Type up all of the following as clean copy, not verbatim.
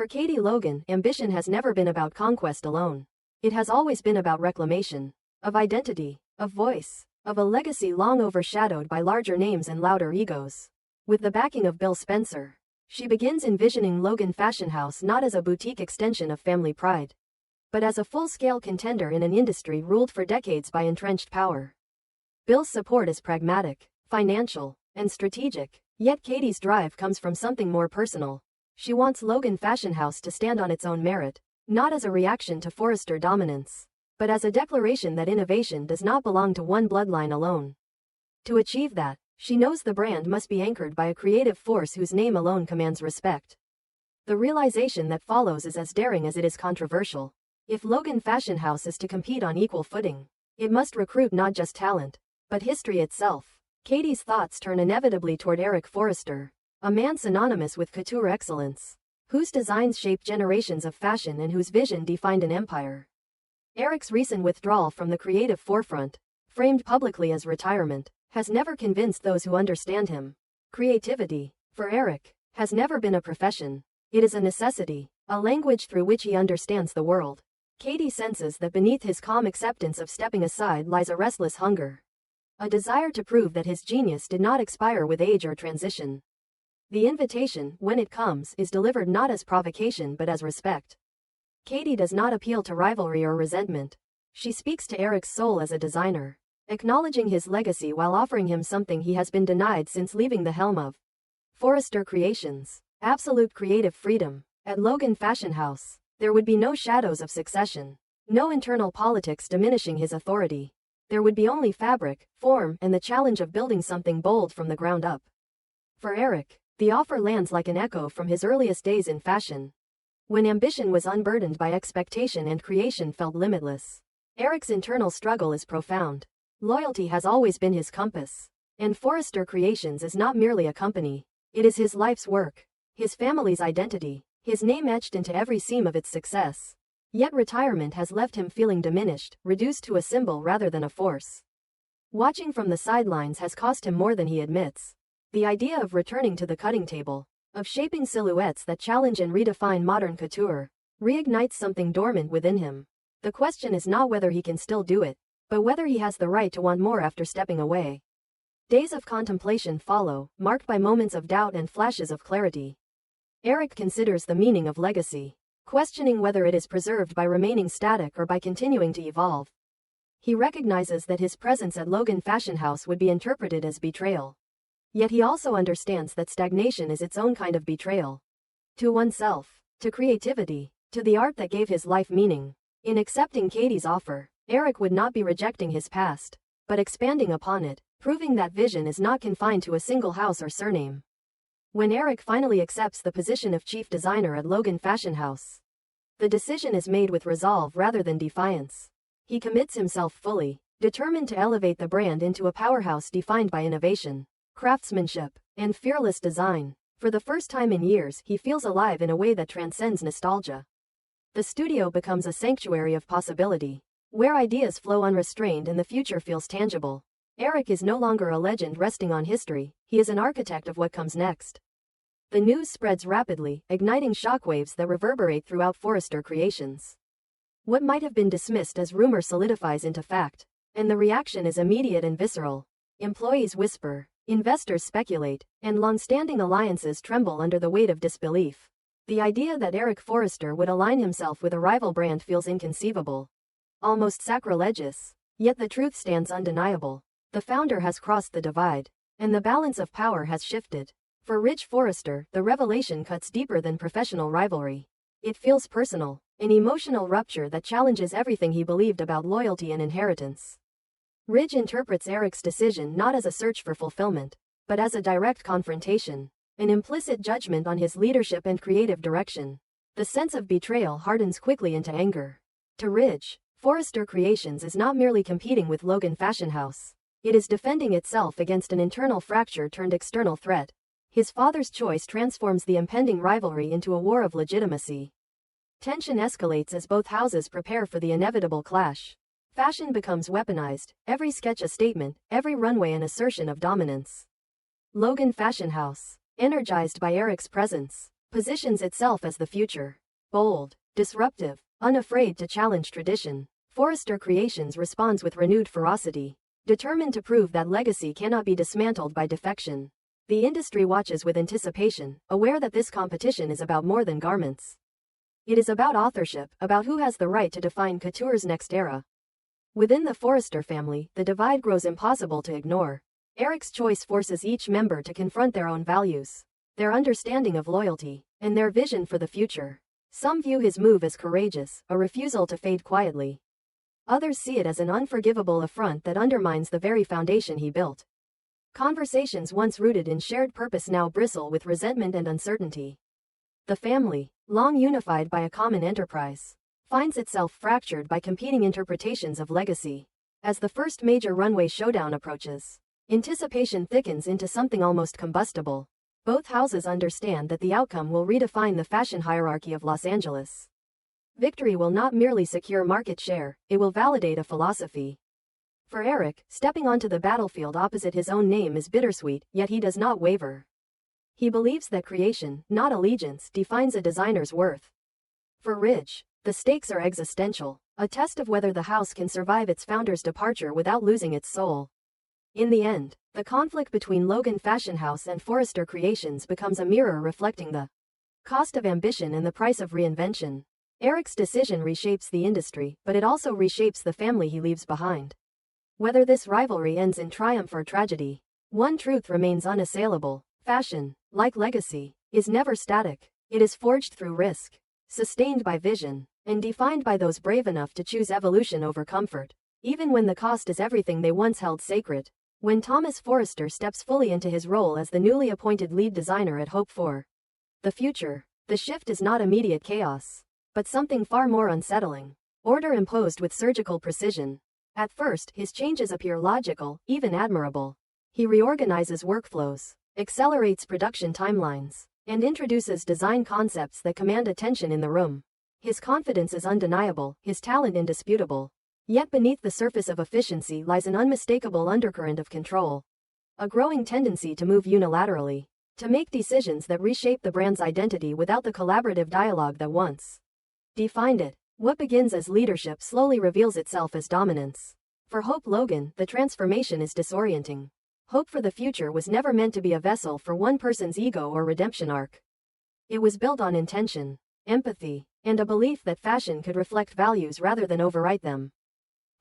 Katie Logan, ambition has never been about conquest alone. It has always been about reclamation. Of identity, of voice, of a legacy long overshadowed by larger names and louder egos. With the backing of Bill Spencer, she begins envisioning Logan Fashion House not as a boutique extension of family pride, but as a full-scale contender in an industry ruled for decades by entrenched power. Bill's support is pragmatic, financial, and strategic, yet Katie's drive comes from something more personal. She wants Logan Fashion House to stand on its own merit, not as a reaction to Forrester dominance, but as a declaration that innovation does not belong to one bloodline alone. To achieve that, she knows the brand must be anchored by a creative force whose name alone commands respect. The realization that follows is as daring as it is controversial. If Logan Fashion House is to compete on equal footing, it must recruit not just talent, but history itself. Katie's thoughts turn inevitably toward Eric Forrester, a man synonymous with couture excellence, whose designs shaped generations of fashion and whose vision defined an empire. Eric's recent withdrawal from the creative forefront, framed publicly as retirement, has never convinced those who understand him. Creativity, for Eric, has never been a profession. It is a necessity, a language through which he understands the world. Katie senses that beneath his calm acceptance of stepping aside lies a restless hunger, a desire to prove that his genius did not expire with age or transition. The invitation, when it comes, is delivered not as provocation but as respect. Katie does not appeal to rivalry or resentment. She speaks to Eric's soul as a designer, acknowledging his legacy while offering him something he has been denied since leaving the helm of Forrester Creations: absolute creative freedom. At Logan Fashion House, there would be no shadows of succession, no internal politics diminishing his authority. There would be only fabric, form, and the challenge of building something bold from the ground up. For Eric, the offer lands like an echo from his earliest days in fashion, when ambition was unburdened by expectation and creation felt limitless. Eric's internal struggle is profound. Loyalty has always been his compass, and Forrester Creations is not merely a company. It is his life's work, his family's identity, his name etched into every seam of its success. Yet retirement has left him feeling diminished, reduced to a symbol rather than a force. Watching from the sidelines has cost him more than he admits. The idea of returning to the cutting table, of shaping silhouettes that challenge and redefine modern couture, reignites something dormant within him. The question is not whether he can still do it, but whether he has the right to want more after stepping away. Days of contemplation follow, marked by moments of doubt and flashes of clarity. Eric considers the meaning of legacy, questioning whether it is preserved by remaining static or by continuing to evolve. He recognizes that his presence at Logan Fashion House would be interpreted as betrayal. Yet he also understands that stagnation is its own kind of betrayal. To oneself, to creativity, to the art that gave his life meaning. In accepting Katie's offer, Eric would not be rejecting his past, but expanding upon it, proving that vision is not confined to a single house or surname. When Eric finally accepts the position of chief designer at Logan Fashion House, the decision is made with resolve rather than defiance. He commits himself fully, determined to elevate the brand into a powerhouse defined by innovation, craftsmanship, and fearless design. For the first time in years, he feels alive in a way that transcends nostalgia. The studio becomes a sanctuary of possibility, where ideas flow unrestrained and the future feels tangible. Eric is no longer a legend resting on history, he is an architect of what comes next. The news spreads rapidly, igniting shockwaves that reverberate throughout Forrester Creations. What might have been dismissed as rumor solidifies into fact, and the reaction is immediate and visceral. Employees whisper, investors speculate, and long-standing alliances tremble under the weight of disbelief. The idea that Eric Forrester would align himself with a rival brand feels inconceivable, almost sacrilegious. Yet the truth stands undeniable. The founder has crossed the divide, and the balance of power has shifted. For Rich Forrester, the revelation cuts deeper than professional rivalry. It feels personal, an emotional rupture that challenges everything he believed about loyalty and inheritance. Ridge interprets Eric's decision not as a search for fulfillment, but as a direct confrontation, an implicit judgment on his leadership and creative direction. The sense of betrayal hardens quickly into anger. To Ridge, Forrester Creations is not merely competing with Logan Fashion House. It is defending itself against an internal fracture turned external threat. His father's choice transforms the impending rivalry into a war of legitimacy. Tension escalates as both houses prepare for the inevitable clash. Fashion becomes weaponized, every sketch a statement, every runway an assertion of dominance. Logan Fashion House, energized by Eric's presence, positions itself as the future. Bold, disruptive, unafraid to challenge tradition, Forrester Creations responds with renewed ferocity, determined to prove that legacy cannot be dismantled by defection. The industry watches with anticipation, aware that this competition is about more than garments. It is about authorship, about who has the right to define couture's next era. Within the Forrester family, the divide grows impossible to ignore. Eric's choice forces each member to confront their own values, their understanding of loyalty, and their vision for the future. Some view his move as courageous, a refusal to fade quietly. Others see it as an unforgivable affront that undermines the very foundation he built. Conversations once rooted in shared purpose now bristle with resentment and uncertainty. The family, long unified by a common enterprise, finds itself fractured by competing interpretations of legacy. As the first major runway showdown approaches, anticipation thickens into something almost combustible. Both houses understand that the outcome will redefine the fashion hierarchy of Los Angeles. Victory will not merely secure market share, it will validate a philosophy. For Eric, stepping onto the battlefield opposite his own name is bittersweet, yet he does not waver. He believes that creation, not allegiance, defines a designer's worth. For Ridge, the stakes are existential, a test of whether the house can survive its founder's departure without losing its soul. In the end, the conflict between Logan Fashion House and Forrester Creations becomes a mirror reflecting the cost of ambition and the price of reinvention. Eric's decision reshapes the industry, but it also reshapes the family he leaves behind. Whether this rivalry ends in triumph or tragedy, one truth remains unassailable: fashion, like legacy, is never static. It is forged through risk, sustained by vision, and defined by those brave enough to choose evolution over comfort, even when the cost is everything they once held sacred. When Thomas Forrester steps fully into his role as the newly appointed lead designer at Hope for the future, the shift is not immediate chaos, but something far more unsettling. Order imposed with surgical precision. At first, his changes appear logical, even admirable. He reorganizes workflows, accelerates production timelines, and introduces design concepts that command attention in the room. His confidence is undeniable, his talent indisputable. Yet beneath the surface of efficiency lies an unmistakable undercurrent of control. A growing tendency to move unilaterally, to make decisions that reshape the brand's identity without the collaborative dialogue that once defined it. What begins as leadership slowly reveals itself as dominance. For Hope Logan, the transformation is disorienting. Hope for the future was never meant to be a vessel for one person's ego or redemption arc. It was built on intention, empathy, and a belief that fashion could reflect values rather than overwrite them.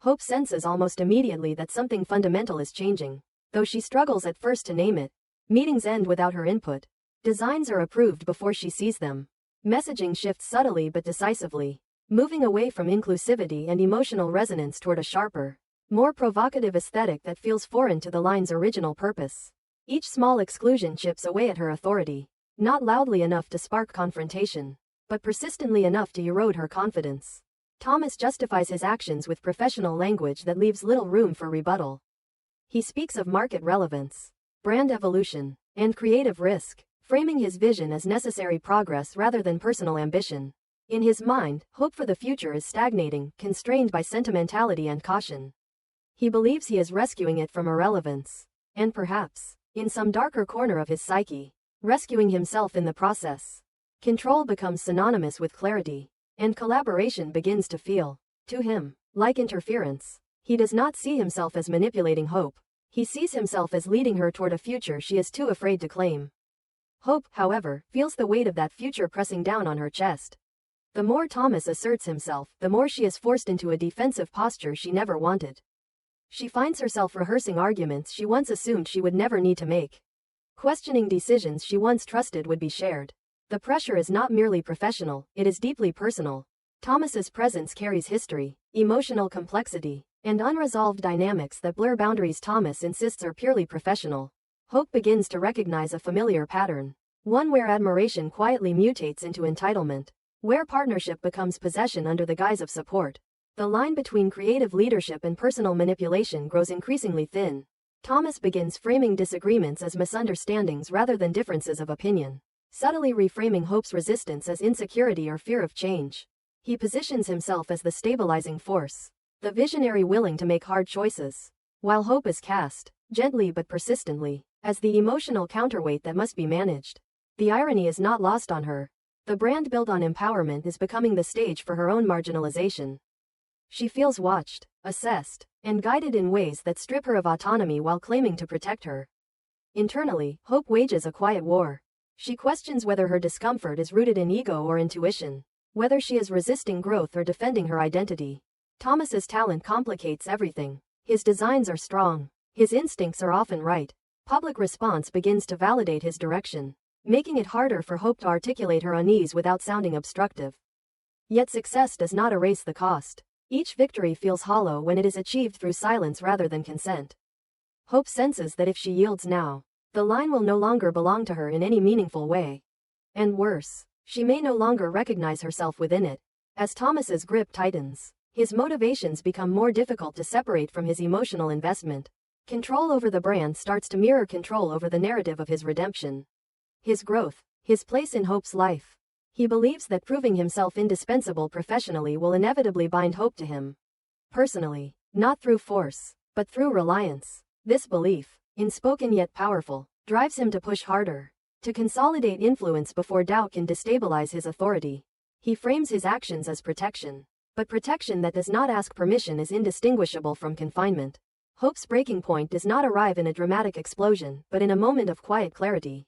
Hope senses almost immediately that something fundamental is changing, though she struggles at first to name it. Meetings end without her input. Designs are approved before she sees them. Messaging shifts subtly but decisively, moving away from inclusivity and emotional resonance toward a sharper, more provocative aesthetic that feels foreign to the line's original purpose. Each small exclusion chips away at her authority, not loudly enough to spark confrontation, but persistently enough to erode her confidence. Thomas justifies his actions with professional language that leaves little room for rebuttal. He speaks of market relevance, brand evolution, and creative risk, framing his vision as necessary progress rather than personal ambition. In his mind, hope for the future is stagnating, constrained by sentimentality and caution. He believes he is rescuing it from irrelevance, and perhaps, in some darker corner of his psyche, rescuing himself in the process. Control becomes synonymous with clarity, and collaboration begins to feel, to him, like interference. He does not see himself as manipulating Hope. He sees himself as leading her toward a future she is too afraid to claim. Hope, however, feels the weight of that future pressing down on her chest. The more Thomas asserts himself, the more she is forced into a defensive posture she never wanted. She finds herself rehearsing arguments she once assumed she would never need to make, questioning decisions she once trusted would be shared. The pressure is not merely professional, it is deeply personal. Thomas's presence carries history, emotional complexity, and unresolved dynamics that blur boundaries Thomas insists are purely professional. Hope begins to recognize a familiar pattern, one where admiration quietly mutates into entitlement, where partnership becomes possession under the guise of support. The line between creative leadership and personal manipulation grows increasingly thin. Thomas begins framing disagreements as misunderstandings rather than differences of opinion, subtly reframing Hope's resistance as insecurity or fear of change. He positions himself as the stabilizing force, the visionary willing to make hard choices, while Hope is cast, gently but persistently, as the emotional counterweight that must be managed. The irony is not lost on her. The brand built on empowerment is becoming the stage for her own marginalization. She feels watched, assessed, and guided in ways that strip her of autonomy while claiming to protect her. Internally, Hope wages a quiet war. She questions whether her discomfort is rooted in ego or intuition, whether she is resisting growth or defending her identity. Thomas's talent complicates everything. His designs are strong. His instincts are often right. Public response begins to validate his direction, making it harder for Hope to articulate her unease without sounding obstructive. Yet success does not erase the cost. Each victory feels hollow when it is achieved through silence rather than consent. Hope senses that if she yields now, the line will no longer belong to her in any meaningful way. And worse, she may no longer recognize herself within it. As Thomas's grip tightens, his motivations become more difficult to separate from his emotional investment. Control over the brand starts to mirror control over the narrative of his redemption. His growth, his place in Hope's life. He believes that proving himself indispensable professionally will inevitably bind Hope to him. Personally, not through force, but through reliance. This belief, unspoken yet powerful, drives him to push harder, to consolidate influence before doubt can destabilize his authority. He frames his actions as protection, but protection that does not ask permission is indistinguishable from confinement. Hope's breaking point does not arrive in a dramatic explosion, but in a moment of quiet clarity.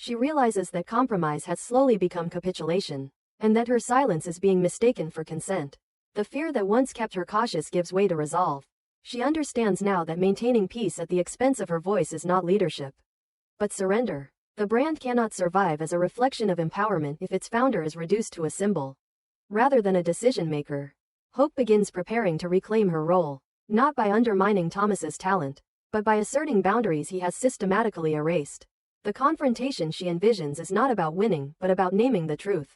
She realizes that compromise has slowly become capitulation, and that her silence is being mistaken for consent. The fear that once kept her cautious gives way to resolve. She understands now that maintaining peace at the expense of her voice is not leadership, but surrender. The brand cannot survive as a reflection of empowerment if its founder is reduced to a symbol, rather than a decision-maker. Hope begins preparing to reclaim her role, not by undermining Thomas's talent, but by asserting boundaries he has systematically erased. The confrontation she envisions is not about winning, but about naming the truth.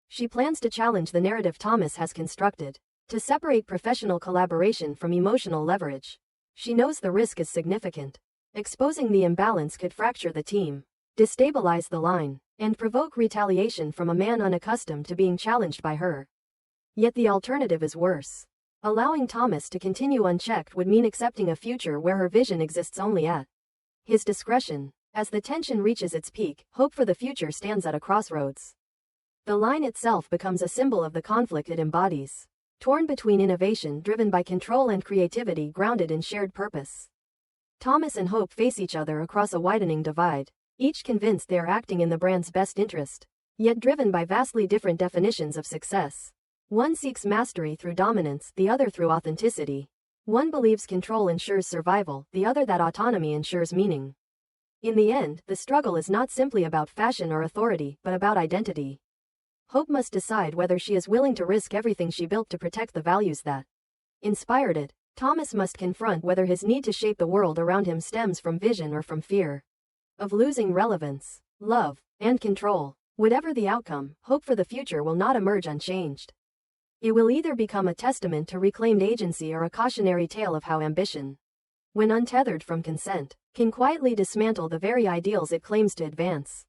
She plans to challenge the narrative Thomas has constructed, to separate professional collaboration from emotional leverage. She knows the risk is significant. Exposing the imbalance could fracture the team, destabilize the line, and provoke retaliation from a man unaccustomed to being challenged by her. Yet the alternative is worse. Allowing Thomas to continue unchecked would mean accepting a future where her vision exists only at his discretion. As the tension reaches its peak, Hope for the future stands at a crossroads. The line itself becomes a symbol of the conflict it embodies, torn between innovation driven by control and creativity grounded in shared purpose. Thomas and Hope face each other across a widening divide, each convinced they are acting in the brand's best interest, yet driven by vastly different definitions of success. One seeks mastery through dominance, the other through authenticity. One believes control ensures survival, the other that autonomy ensures meaning. In the end, the struggle is not simply about fashion or authority, but about identity. Hope must decide whether she is willing to risk everything she built to protect the values that inspired it. Thomas must confront whether his need to shape the world around him stems from vision or from fear of losing relevance, love, and control. Whatever the outcome, Hope for the future will not emerge unchanged. It will either become a testament to reclaimed agency or a cautionary tale of how ambition, when untethered from consent, can quietly dismantle the very ideals it claims to advance.